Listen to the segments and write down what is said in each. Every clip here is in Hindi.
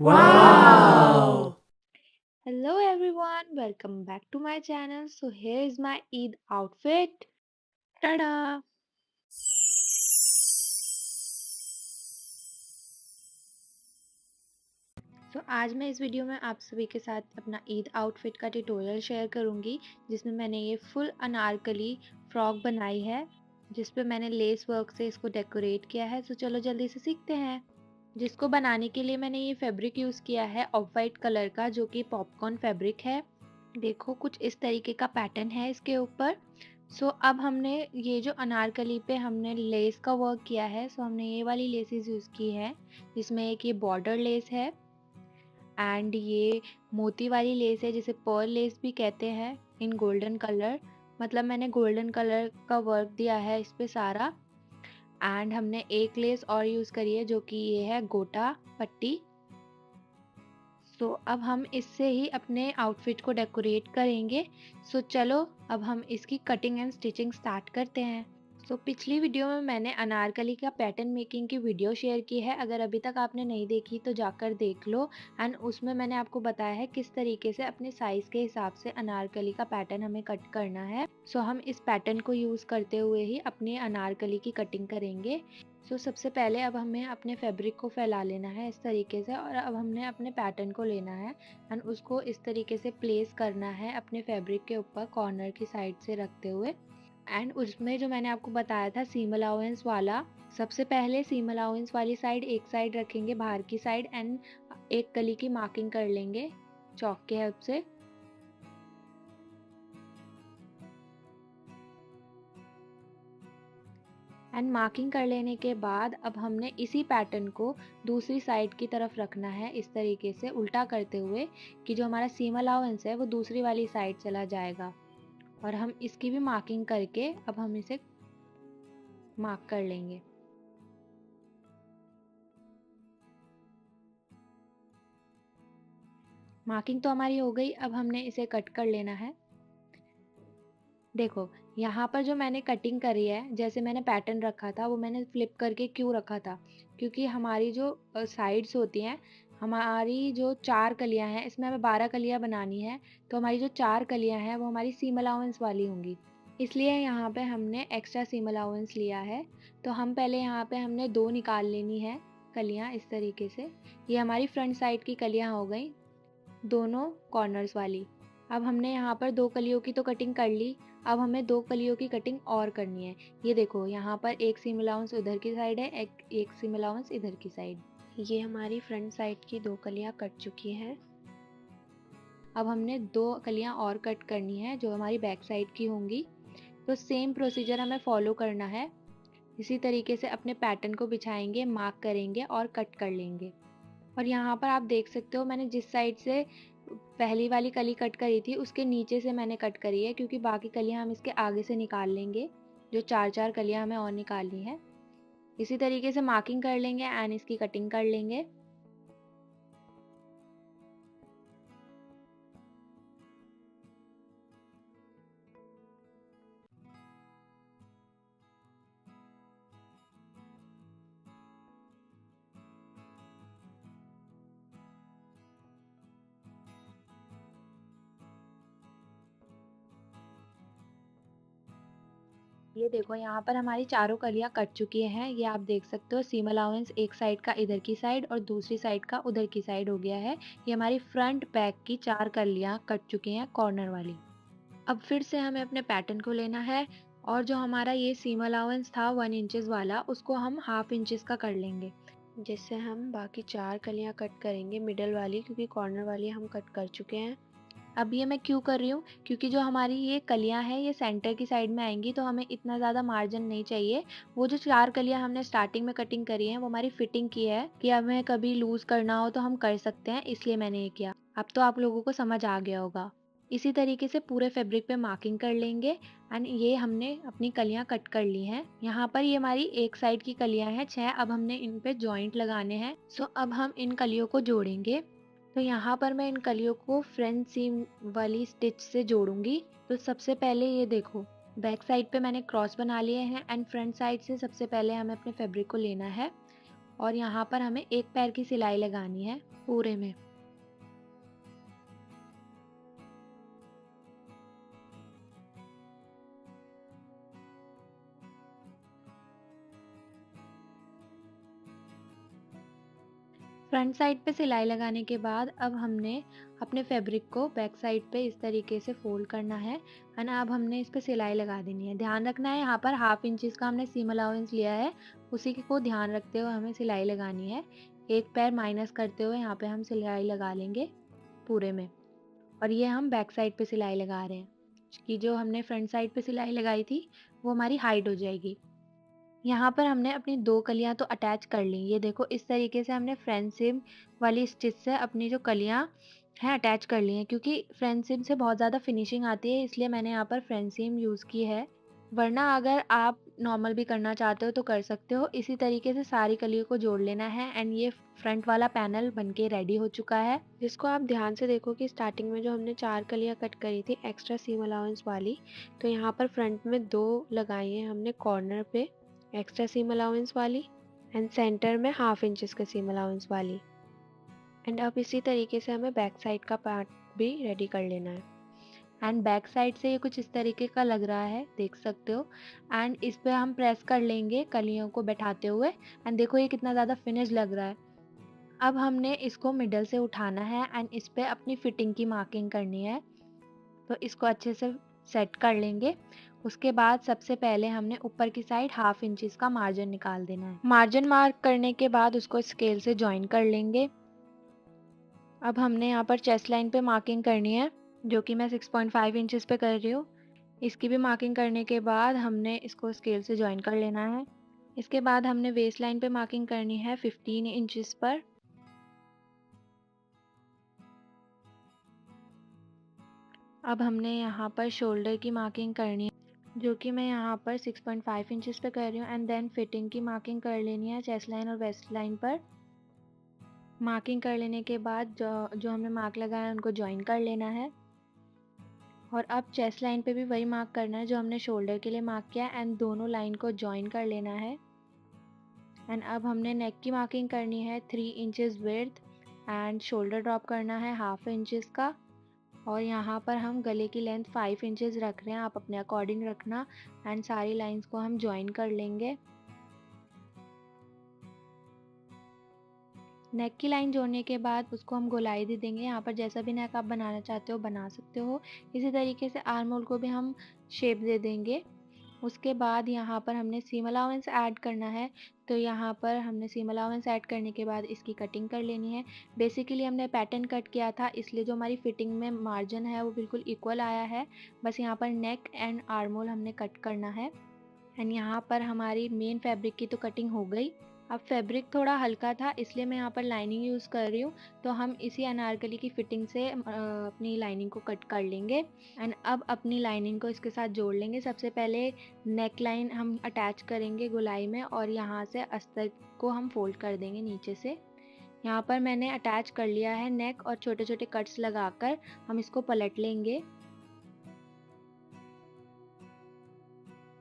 Wow! Hello everyone, welcome back to my channel. So here is my Eid outfit. Tada! तो आज मैं इस वीडियो में आप सभी के साथ अपना ईद आउटफिट का ट्यूटोरियल शेयर करूंगी, जिसमें मैंने ये फुल अनारकली फ्रॉक बनाई है, जिस पे मैंने लेस वर्क से इसको डेकोरेट किया है। तो चलो जल्दी से सीखते हैं। जिसको बनाने के लिए मैंने ये फैब्रिक यूज़ किया है ऑफ वाइट कलर का, जो कि पॉपकॉर्न फैब्रिक है। देखो कुछ इस तरीके का पैटर्न है इसके ऊपर। सो अब हमने ये जो अनारकली पे हमने लेस का वर्क किया है, सो हमने ये वाली लेसेस यूज़ की है, जिसमें एक ये बॉर्डर लेस है एंड ये मोती वाली लेस है, जिसे पर्ल लेस भी कहते हैं, इन गोल्डन कलर। मतलब मैंने गोल्डन कलर का वर्क दिया है इस पे सारा। एंड हमने एक लेस और यूज़ करी है, जो कि ये है गोटा पट्टी। सो अब हम इससे ही अपने आउटफिट को डेकोरेट करेंगे। सो चलो अब हम इसकी कटिंग एंड स्टिचिंग स्टार्ट करते हैं। सो पिछली वीडियो में मैंने अनारकली का पैटर्न मेकिंग की वीडियो शेयर की है। अगर अभी तक आपने नहीं देखी तो जाकर देख लो। एंड उसमें मैंने आपको बताया है किस तरीके से अपने साइज़ के हिसाब से अनारकली का पैटर्न हमें कट करना है। सो हम इस पैटर्न को यूज़ करते हुए ही अपने अनारकली की कटिंग करेंगे। सबसे पहले अब हमें अपने फैब्रिक को फैला लेना है इस तरीके से, और अब हमने अपने पैटर्न को लेना है एंड उसको इस तरीके से प्लेस करना है अपने फैब्रिक के ऊपर कॉर्नर की साइड से रखते हुए। एंड उसमें जो मैंने आपको बताया था सीम अलाउंस वाला, सबसे पहले सीम अलाउंस वाली साइड एक साइड रखेंगे बाहर की साइड, एंड एक कली की मार्किंग कर लेंगे चॉक के हेल्प से। एंड मार्किंग कर लेने के बाद अब हमने इसी पैटर्न को दूसरी साइड की तरफ रखना है इस तरीके से उल्टा करते हुए, कि जो हमारा सीम अलाउंस है वो दूसरी वाली साइड चला जाएगा। और हम इसकी भी मार्किंग करके अब हम इसे मार्क कर लेंगे। मार्किंग तो हमारी हो गई, अब हमने इसे कट कर लेना है। देखो यहाँ पर जो मैंने कटिंग करी है, जैसे मैंने पैटर्न रखा था वो मैंने फ्लिप करके क्यों रखा था, क्योंकि हमारी जो साइड्स होती हैं, हमारी जो 4 कलियाँ हैं, इसमें हमें 12 कलियाँ बनानी है। तो हमारी जो 4 कलियाँ हैं वो हमारी सीम अलाउंस वाली होंगी, इसलिए यहाँ पे हमने एक्स्ट्रा सीम अलाउंस लिया है। तो हम पहले यहाँ पे हमने 2 निकाल लेनी है कलियाँ इस तरीके से। ये हमारी फ्रंट साइड की कलियाँ हो गई, दोनों कॉर्नर्स वाली। अब हमने यहाँ पर 2 कलियों की तो कटिंग कर ली, अब हमें 2 कलियों की कटिंग और करनी है। ये देखो यहाँ पर एक सीम अलाउंस उधर की साइड है, एक सीम अलाउंस इधर की साइड। ये हमारी फ्रंट साइड की 2 कलियाँ कट चुकी हैं। अब हमने 2 कलियाँ और कट करनी है जो हमारी बैक साइड की होंगी। तो सेम प्रोसीजर हमें फॉलो करना है। इसी तरीके से अपने पैटर्न को बिछाएंगे, मार्क करेंगे और कट कर लेंगे। और यहाँ पर आप देख सकते हो मैंने जिस साइड से पहली वाली कली कट करी थी उसके नीचे से मैंने कट करी है, क्योंकि बाकी कलियाँ हम इसके आगे से निकाल लेंगे। जो 4-4 कलियाँ हमें और निकालनी है, इसी तरीके से मार्किंग कर लेंगे एंड इसकी कटिंग कर लेंगे। ये देखो यहाँ पर हमारी चारों कलियाँ कट चुकी हैं। ये आप देख सकते हो सीम अलाउंस एक साइड का इधर की साइड और दूसरी साइड का उधर की साइड हो गया है। ये हमारी फ्रंट बैक की 4 कलियाँ कट चुकी हैं कॉर्नर वाली। अब फिर से हमें अपने पैटर्न को लेना है, और जो हमारा ये सीम अलाउंस था 1 इंचेस वाला, उसको हम हाफ इंचेस का कर लेंगे, जिससे हम बाकी 4 कलियाँ कट करेंगे मिडल वाली, क्योंकि कॉर्नर वाली हम कट कर चुके हैं। अब ये मैं क्यों कर रही हूँ, क्योंकि जो हमारी ये कलियाँ हैं ये सेंटर की साइड में आएंगी, तो हमें इतना ज़्यादा मार्जिन नहीं चाहिए। वो जो 4 कलियाँ हमने स्टार्टिंग में कटिंग करी हैं वो हमारी फिटिंग की है, कि हमें कभी लूज़ करना हो तो हम कर सकते हैं, इसलिए मैंने ये किया। अब तो आप लोगों को समझ आ गया होगा। इसी तरीके से पूरे फैब्रिक पे मार्किंग कर लेंगे एंड ये हमने अपनी कलियां कट कर ली हैं। यहाँ पर ये हमारी एक साइड की कलियां हैं 6। अब हमने इन पे जॉइंट लगाने हैं। अब हम इन कलियों को जोड़ेंगे। तो यहाँ पर मैं इन कलियों को फ्रंट सीम वाली स्टिच से जोड़ूंगी। तो सबसे पहले ये देखो बैक साइड पे मैंने क्रॉस बना लिए हैं एंड फ्रंट साइड से सबसे पहले हमें अपने फैब्रिक को लेना है और यहाँ पर हमें एक पैर की सिलाई लगानी है पूरे में। फ्रंट साइड पे सिलाई लगाने के बाद अब हमने अपने फैब्रिक को बैक साइड पे इस तरीके से फोल्ड करना है एंड अब हमने इस पे सिलाई लगा देनी है। ध्यान रखना है यहाँ पर 1/2 इंचेस का हमने सीम अलाउंस लिया है, उसी को ध्यान रखते हुए हमें सिलाई लगानी है। एक पैर माइनस करते हुए यहाँ पे हम सिलाई लगा लेंगे पूरे में, और ये हम बैक साइड पे सिलाई लगा रहे हैं कि जो हमने फ्रंट साइड पे सिलाई लगाई थी वो हमारी हाइड हो जाएगी। यहाँ पर हमने अपनी 2 कलियाँ तो अटैच कर ली। ये देखो इस तरीके से हमने फ्रंट सीम वाली स्टिच से अपनी जो कलियाँ हैं अटैच कर ली हैं, क्योंकि फ्रंट सीम से बहुत ज़्यादा फिनिशिंग आती है, इसलिए मैंने यहाँ पर फ्रंट सीम यूज़ की है। वरना अगर आप नॉर्मल भी करना चाहते हो तो कर सकते हो। इसी तरीके से सारी कलियों को जोड़ लेना है एंड ये फ्रंट वाला पैनल बनके रेडी हो चुका है, जिसको आप ध्यान से देखो कि स्टार्टिंग में जो हमने 4 कलियाँ कट करी थी एक्स्ट्रा सीम अलाउंस वाली, तो यहाँ पर फ्रंट में 2 लगाई हैं हमने कॉर्नर पे एक्स्ट्रा सीम अलाउंस वाली एंड सेंटर में 1/2 इंचेस का सीम अलाउंस वाली। एंड अब इसी तरीके से हमें बैक साइड का पार्ट भी रेडी कर लेना है। एंड बैक साइड से ये कुछ इस तरीके का लग रहा है, देख सकते हो। एंड इस पे हम प्रेस कर लेंगे कलियों को बैठाते हुए एंड देखो ये कितना ज़्यादा फिनिश लग रहा है। अब हमने इसको मिडल से उठाना है एंड इस पे अपनी फिटिंग की मार्किंग करनी है, तो इसको अच्छे से सेट कर लेंगे। उसके बाद सबसे पहले हमने ऊपर की साइड 1/2 इंचेस का मार्जिन निकाल देना है। मार्जिन मार्क करने के बाद उसको स्केल से जॉइन कर लेंगे। अब हमने यहाँ पर चेस्ट लाइन पे मार्किंग करनी है, जो कि मैं 6.5 इंचेस पे कर रही हूँ। इसकी भी मार्किंग करने के बाद हमने इसको स्केल से जॉइन कर लेना है। इसके बाद हमने वेस्ट लाइन पे मार्किंग करनी है 15 इंचेस पर। अब हमने यहाँ पर शोल्डर की मार्किंग करनी है, जो कि मैं यहाँ पर 6.5 इंचेस पे कर रही हूँ एंड देन फिटिंग की मार्किंग कर लेनी है चेस्ट लाइन और वेस्ट लाइन पर। मार्किंग कर लेने के बाद जो हमने मार्क लगाया है उनको जॉइन कर लेना है, और अब चेस्ट लाइन पे भी वही मार्क करना है जो हमने शोल्डर के लिए मार्क किया एंड दोनों लाइन को जॉइन कर लेना है। एंड अब हमने नेक की मार्किंग करनी है 3 inches width and shoulder drop करना है 1/2 इंचेस का, और यहाँ पर हम गले की लेंथ 5 इंचेस रख रहे हैं, आप अपने अकॉर्डिंग रखना। एंड सारी लाइंस को हम जॉइन कर लेंगे। नेक की लाइन जोड़ने के बाद उसको हम गोलाई दे देंगे। यहाँ पर जैसा भी नेक आप बनाना चाहते हो बना सकते हो। इसी तरीके से आर्म होल को भी हम शेप दे देंगे। उसके बाद यहाँ पर हमने सीम अलाउंस ऐड करना है, तो यहाँ पर हमने सीम अलाउंस ऐड करने के बाद इसकी कटिंग कर लेनी है। बेसिकली हमने पैटर्न कट किया था, इसलिए जो हमारी फिटिंग में मार्जिन है वो बिल्कुल इक्वल आया है। बस यहाँ पर नेक एंड आर्म होल हमने कट करना है। एंड यहाँ पर हमारी मेन फैब्रिक की तो कटिंग हो गई। अब फैब्रिक थोड़ा हल्का था, इसलिए मैं यहाँ पर लाइनिंग यूज़ कर रही हूँ, तो हम इसी अनारकली की फिटिंग से अपनी लाइनिंग को कट कर लेंगे। एंड अब अपनी लाइनिंग को इसके साथ जोड़ लेंगे। सबसे पहले नेक लाइन हम अटैच करेंगे गोलाई में, और यहाँ से अस्तर को हम फोल्ड कर देंगे नीचे से। यहाँ पर मैंने अटैच कर लिया है नेक, और छोटे छोटे कट्स लगाकर हम इसको पलट लेंगे।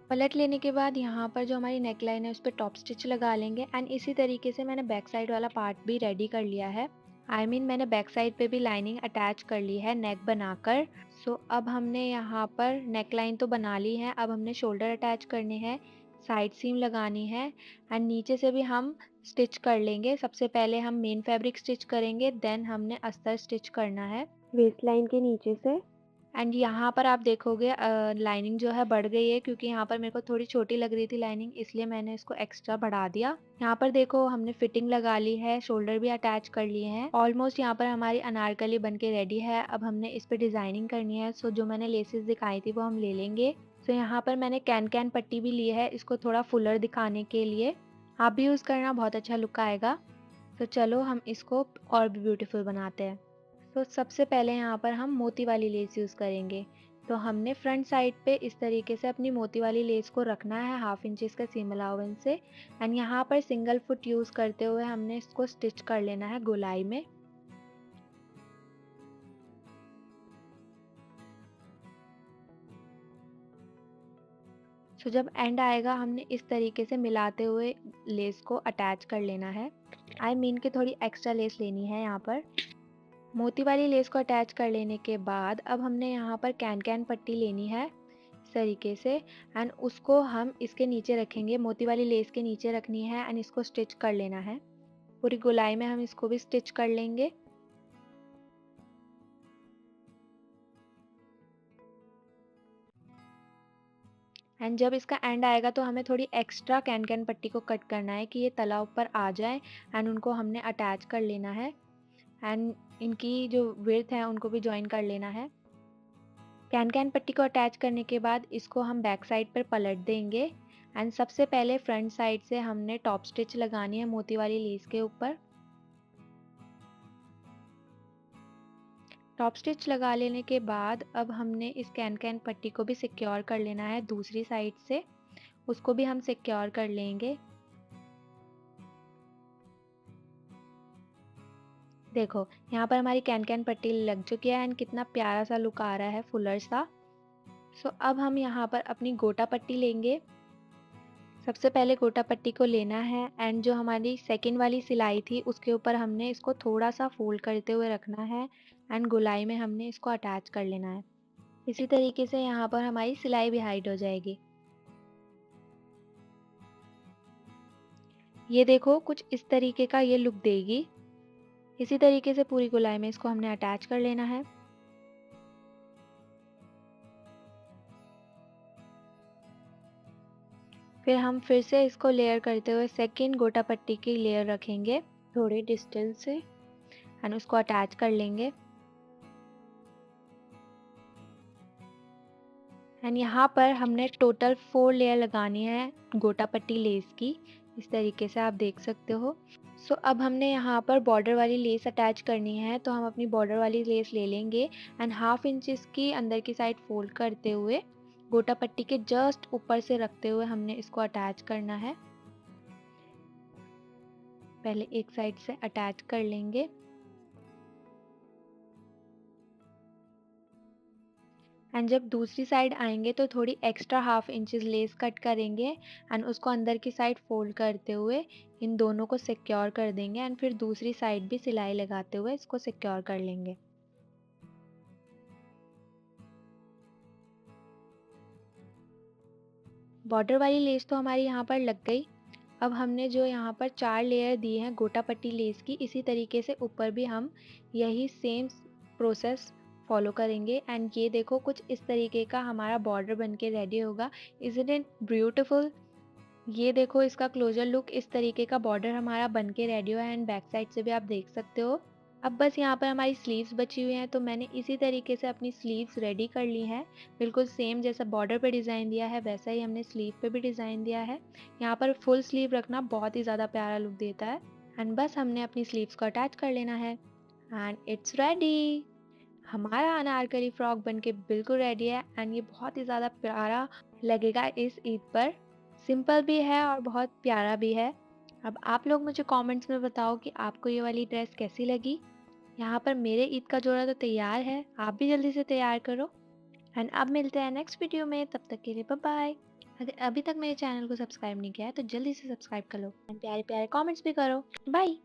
पलट लेने के बाद यहाँ पर जो हमारी नेक लाइन है उस पर टॉप स्टिच लगा लेंगे। एंड इसी तरीके से मैंने बैक साइड वाला पार्ट भी रेडी कर लिया है। मैंने बैक साइड पे भी लाइनिंग अटैच कर ली है नेक बनाकर। सो अब हमने यहाँ पर नेक लाइन तो बना ली है, अब हमने शोल्डर अटैच करने हैं, साइड सीम लगानी है एंड नीचे से भी हम स्टिच कर लेंगे। सबसे पहले हम मेन फैब्रिक स्टिच करेंगे, देन हमने अस्तर स्टिच करना है वेस्ट लाइन के नीचे से। एंड यहाँ पर आप देखोगे लाइनिंग जो है बढ़ गई है, क्योंकि यहाँ पर मेरे को थोड़ी छोटी लग रही थी लाइनिंग, इसलिए मैंने इसको एक्स्ट्रा बढ़ा दिया। यहाँ पर देखो हमने फिटिंग लगा ली है, शोल्डर भी अटैच कर लिए हैं। ऑलमोस्ट यहाँ पर हमारी अनारकली बन के रेडी है। अब हमने इस पर डिजाइनिंग करनी है, सो जो मैंने लेसेस दिखाई थी वो हम ले लेंगे। सो यहाँ पर मैंने कैन पट्टी भी ली है, इसको थोड़ा फुलर दिखाने के लिए। आप भी यूज़ करना, बहुत अच्छा लुक आएगा। तो चलो हम इसको और भी ब्यूटीफुल बनाते हैं। तो सबसे पहले यहाँ पर हम मोती वाली लेस यूज़ करेंगे। तो हमने फ्रंट साइड पे इस तरीके से अपनी मोती वाली लेस को रखना है 1/2 इंचेस का सीम अलाउंस से। एंड यहाँ पर सिंगल फुट यूज़ करते हुए हमने इसको स्टिच कर लेना है गोलाई में। सो जब एंड आएगा हमने इस तरीके से मिलाते हुए लेस को अटैच कर लेना है। आई मीन कि थोड़ी एक्स्ट्रा लेस लेनी है यहाँ पर। मोती वाली लेस को अटैच कर लेने के बाद अब हमने यहाँ पर कैन पट्टी लेनी है इस तरीके से, एंड उसको हम इसके नीचे रखेंगे, मोती वाली लेस के नीचे रखनी है एंड इसको स्टिच कर लेना है। पूरी गोलाई में हम इसको भी स्टिच कर लेंगे। एंड जब इसका एंड आएगा तो हमें थोड़ी एक्स्ट्रा कैन पट्टी को कट करना है कि ये तला ऊपर आ जाए, एंड उनको हमने अटैच कर लेना है एंड इनकी जो विड्थ है उनको भी ज्वाइन कर लेना है। कैन पट्टी को अटैच करने के बाद इसको हम बैक साइड पर पलट देंगे एंड सबसे पहले फ्रंट साइड से हमने टॉप स्टिच लगानी है मोती वाली लेस के ऊपर। टॉप स्टिच लगा लेने के बाद अब हमने इस कैन पट्टी को भी सिक्योर कर लेना है दूसरी साइड से, उसको भी हम सिक्योर कर लेंगे। देखो यहाँ पर हमारी कैन पट्टी लग चुकी है एंड कितना प्यारा सा लुक आ रहा है, फुलर सा। सो अब हम यहाँ पर अपनी गोटा पट्टी लेंगे। सबसे पहले गोटा पट्टी को लेना है एंड जो हमारी सेकंड वाली सिलाई थी उसके ऊपर हमने इसको थोड़ा सा फोल्ड करते हुए रखना है एंड गोलाई में हमने इसको अटैच कर लेना है। इसी तरीके से यहाँ पर हमारी सिलाई भी हाइड हो जाएगी। ये देखो कुछ इस तरीके का ये लुक देगी। इसी तरीके से पूरी गोलाई में इसको हमने अटैच कर लेना है। फिर हम फिर से इसको लेयर करते हुए सेकंड गोटा पट्टी की लेयर रखेंगे थोड़े डिस्टेंस से एंड उसको अटैच कर लेंगे। एंड यहाँ पर हमने टोटल 4 लेयर लगानी है गोटा पट्टी लेस की, इस तरीके से आप देख सकते हो। सो अब हमने यहाँ पर बॉर्डर वाली लेस अटैच करनी है, तो हम अपनी बॉर्डर वाली लेस ले लेंगे एंड 1/2 इंच की अंदर की साइड फोल्ड करते हुए गोटा पट्टी के जस्ट ऊपर से रखते हुए हमने इसको अटैच करना है। पहले एक साइड से अटैच कर लेंगे एंड जब दूसरी साइड आएंगे तो थोड़ी एक्स्ट्रा 1/2 इंच लेस कट करेंगे एंड उसको अंदर की साइड फोल्ड करते हुए इन दोनों को सिक्योर कर देंगे एंड फिर दूसरी साइड भी सिलाई लगाते हुए इसको सिक्योर कर लेंगे। बॉर्डर वाली लेस तो हमारी यहाँ पर लग गई। अब हमने जो यहाँ पर 4 लेयर दी हैं गोटा पट्टी लेस की, इसी तरीके से ऊपर भी हम यही सेम प्रोसेस फॉलो करेंगे एंड ये देखो कुछ इस तरीके का हमारा बॉर्डर बन के रेडी होगा। Isn't it beautiful? ये देखो इसका क्लोजर लुक, इस तरीके का बॉर्डर हमारा बन के रेडी हुआ है एंड बैक साइड से भी आप देख सकते हो। अब बस यहाँ पर हमारी स्लीव्स बची हुई हैं, तो मैंने इसी तरीके से अपनी स्लीव्स रेडी कर ली हैं। बिल्कुल सेम जैसा बॉर्डर पे डिज़ाइन दिया है वैसा ही हमने स्लीव पे भी डिज़ाइन दिया है। यहाँ पर फुल स्लीव रखना बहुत ही ज़्यादा प्यारा लुक देता है एंड बस हमने अपनी स्लीव्स को अटैच कर लेना है एंड इट्स रेडी। हमारा अनारकली फ्रॉक बनके बिल्कुल रेडी है एंड ये बहुत ही ज़्यादा प्यारा लगेगा इस ईद पर। सिंपल भी है और बहुत प्यारा भी है। अब आप लोग मुझे कमेंट्स में बताओ कि आपको ये वाली ड्रेस कैसी लगी। यहाँ पर मेरे ईद का जोड़ा तो तैयार है, आप भी जल्दी से तैयार करो एंड अब मिलते हैं नेक्स्ट वीडियो में। तब तक के लिए बाय बाय। अगर अभी तक मेरे चैनल को सब्सक्राइब नहीं किया है तो जल्दी से सब्सक्राइब कर लो एंड प्यारे प्यारे कमेंट्स भी करो। बाय।